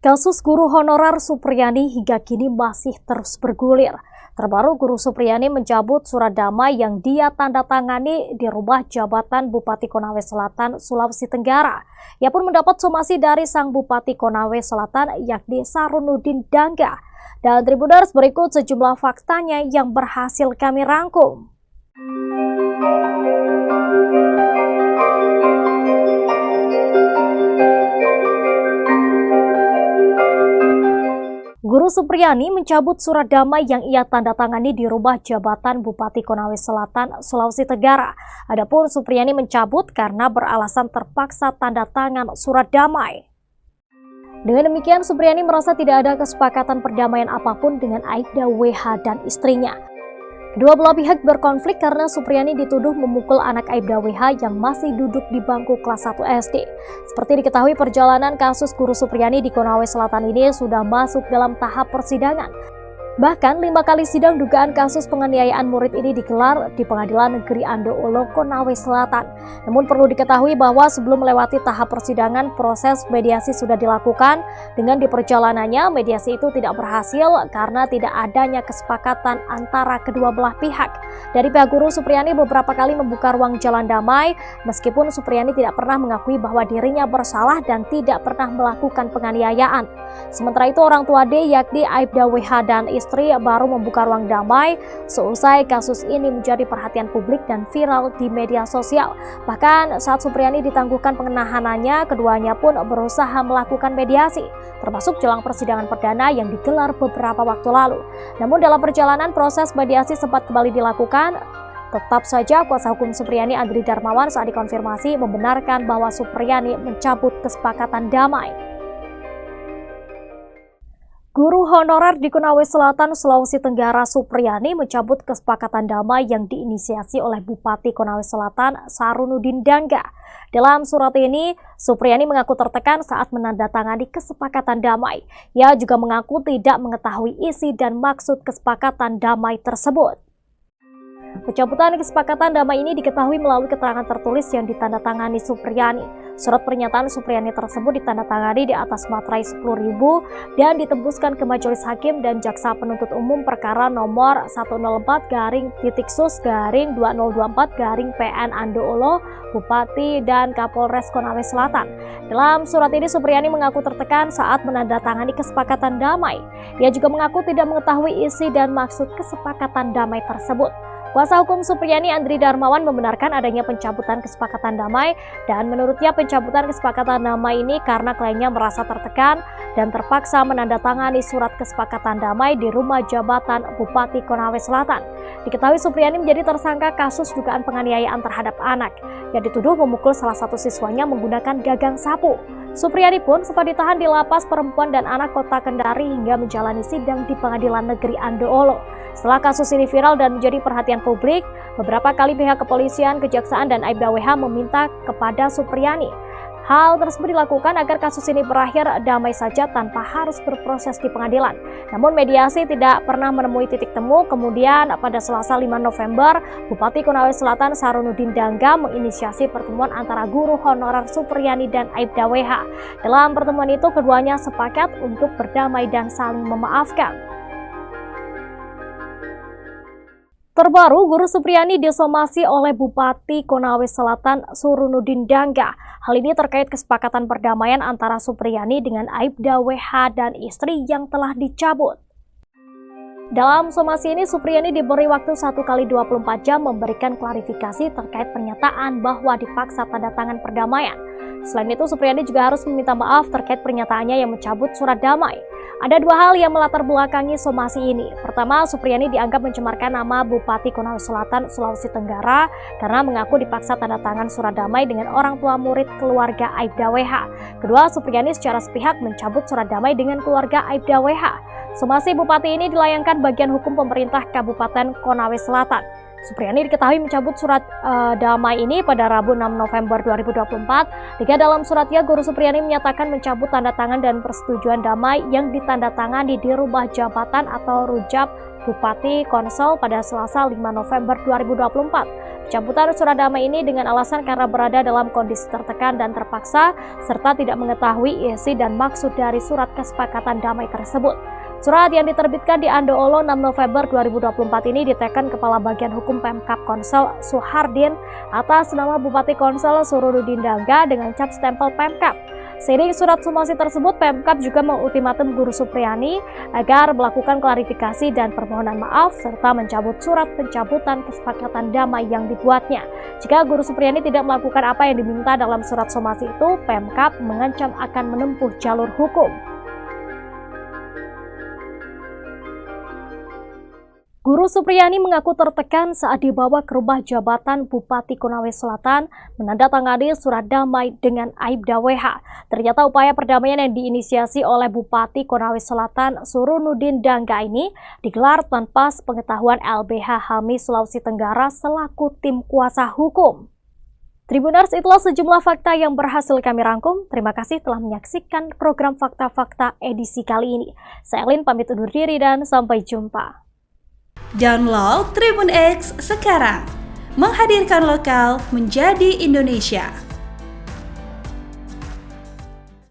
Kasus guru honorer Supriyani hingga kini masih terus bergulir. Terbaru, Guru Supriyani mencabut surat damai yang dia tanda tangani di rumah jabatan Bupati Konawe Selatan, Sulawesi Tenggara. Ia pun mendapat somasi dari sang Bupati Konawe Selatan, yakni Sarunudin Dangga. Dan Tribuners, berikut sejumlah faktanya yang berhasil kami rangkum. Guru Supriyani mencabut surat damai yang ia tanda tangani di rumah jabatan Bupati Konawe Selatan, Sulawesi Tenggara. Adapun Supriyani mencabut karena beralasan terpaksa tanda tangan surat damai. Dengan demikian, Supriyani merasa tidak ada kesepakatan perdamaian apapun dengan Aibda WH dan istrinya. Kedua belah pihak berkonflik karena Supriyani dituduh memukul anak Aibda WH yang masih duduk di bangku kelas 1 SD. Seperti diketahui, perjalanan kasus Guru Supriyani di Konawe Selatan ini sudah masuk dalam tahap persidangan. Bahkan 5 kali sidang dugaan kasus penganiayaan murid ini digelar di Pengadilan Negeri Ando Olo, Konawe Selatan. Namun perlu diketahui bahwa sebelum melewati tahap persidangan, proses mediasi sudah dilakukan. Dengan di perjalanannya, mediasi itu tidak berhasil karena tidak adanya kesepakatan antara kedua belah pihak. Dari pihak Guru, Supriyani beberapa kali membuka ruang jalan damai, meskipun Supriyani tidak pernah mengakui bahwa dirinya bersalah dan tidak pernah melakukan penganiayaan. Sementara itu, orang tua D, yakni Aibda WH dan istri, baru membuka ruang damai seusai kasus ini menjadi perhatian publik dan viral di media sosial. Bahkan saat Supriyani ditangguhkan penahanannya, keduanya pun berusaha melakukan mediasi, termasuk jelang persidangan perdana yang digelar beberapa waktu lalu. Namun dalam perjalanan proses mediasi sempat kembali dilakukan. Tetap saja kuasa hukum Supriyani, Andri Darmawan, saat dikonfirmasi membenarkan bahwa Supriyani mencabut kesepakatan damai. Guru honorer di Konawe Selatan, Sulawesi Tenggara Supriyani mencabut kesepakatan damai yang diinisiasi oleh Bupati Konawe Selatan, Sarunudin Dangga. Dalam surat ini, Supriyani mengaku tertekan saat menandatangani kesepakatan damai. Ia juga mengaku tidak mengetahui isi dan maksud kesepakatan damai tersebut. Pencabutan kesepakatan damai ini diketahui melalui keterangan tertulis yang ditandatangani Supriyani. Surat pernyataan Supriyani tersebut ditandatangani di atas materai 10.000 dan ditembuskan ke Majelis Hakim dan Jaksa Penuntut Umum perkara nomor 104-2024-PN Ando Olo, Bupati dan Kapolres Konawe Selatan. Dalam surat ini, Supriyani mengaku tertekan saat menandatangani kesepakatan damai. Ia juga mengaku tidak mengetahui isi dan maksud kesepakatan damai tersebut. Kuasa hukum Supriyani, Andri Darmawan, membenarkan adanya pencabutan kesepakatan damai dan menurutnya pencabutan kesepakatan damai ini karena kliennya merasa tertekan dan terpaksa menandatangani surat kesepakatan damai di rumah jabatan Bupati Konawe Selatan. Diketahui Supriyani menjadi tersangka kasus dugaan penganiayaan terhadap anak yang dituduh memukul salah satu siswanya menggunakan gagang sapu. Supriyani pun sempat ditahan di Lapas Perempuan dan Anak Kota Kendari hingga menjalani sidang di Pengadilan Negeri Ando Olo. Setelah kasus ini viral dan menjadi perhatian publik, beberapa kali pihak kepolisian, kejaksaan, dan Aibda WH meminta kepada Supriyani. Hal tersebut dilakukan agar kasus ini berakhir damai saja tanpa harus berproses di pengadilan. Namun mediasi tidak pernah menemui titik temu. Kemudian pada Selasa 5 November, Bupati Konawe Selatan Sarunudin Dangga menginisiasi pertemuan antara guru honorer Supriyani dan Aibda WH. Dalam pertemuan itu, keduanya sepakat untuk berdamai dan saling memaafkan. Terbaru, Guru Supriyani disomasi oleh Bupati Konawe Selatan Sarunudin Dangga. Hal ini terkait kesepakatan perdamaian antara Supriyani dengan Aibda WH dan istri yang telah dicabut. Dalam somasi ini, Supriyani diberi waktu 1x24 jam memberikan klarifikasi terkait pernyataan bahwa dipaksa tanda tangan perdamaian. Selain itu, Supriyani juga harus meminta maaf terkait pernyataannya yang mencabut surat damai. Ada dua hal yang melatar belakangi somasi ini. Pertama, Supriyani dianggap mencemarkan nama Bupati Konawe Selatan, Sulawesi Tenggara karena mengaku dipaksa tanda tangan surat damai dengan orang tua murid keluarga Aibda WH. Kedua, Supriyani secara sepihak mencabut surat damai dengan keluarga Aibda WH. Somasi Bupati ini dilayangkan bagian hukum pemerintah Kabupaten Konawe Selatan. Supriyani diketahui mencabut surat damai ini pada Rabu 6 November 2024. Jika dalam suratnya, Guru Supriyani menyatakan mencabut tanda tangan dan persetujuan damai yang ditandatangani di rumah jabatan atau rujak Bupati Konsel pada Selasa 5 November 2024. Pencabutan surat damai ini dengan alasan karena berada dalam kondisi tertekan dan terpaksa, serta tidak mengetahui isi dan maksud dari surat kesepakatan damai tersebut. Surat yang diterbitkan di Andoolo 6 November 2024 ini diteken Kepala Bagian Hukum Pemkab Konsel Suhardin atas nama Bupati Konsel Surunudin Dangga dengan cap stempel Pemkab. Seiring surat somasi tersebut, Pemkab juga mengultimatum Guru Supriyani agar melakukan klarifikasi dan permohonan maaf serta mencabut surat pencabutan kesepakatan damai yang dibuatnya. Jika Guru Supriyani tidak melakukan apa yang diminta dalam surat somasi itu, Pemkab mengancam akan menempuh jalur hukum. Guru Supriyani mengaku tertekan saat dibawa ke rumah jabatan Bupati Konawe Selatan menandatangani surat damai dengan Aibda WH. Ternyata upaya perdamaian yang diinisiasi oleh Bupati Konawe Selatan Surunudin Dangga ini digelar tanpa sepengetahuan LBH Helmi Sulawesi Tenggara selaku tim kuasa hukum. Tribuners, itulah sejumlah fakta yang berhasil kami rangkum. Terima kasih telah menyaksikan program Fakta-Fakta edisi kali ini. Saya Lin pamit undur diri dan sampai jumpa. Download Tribun X sekarang, menghadirkan lokal menjadi Indonesia.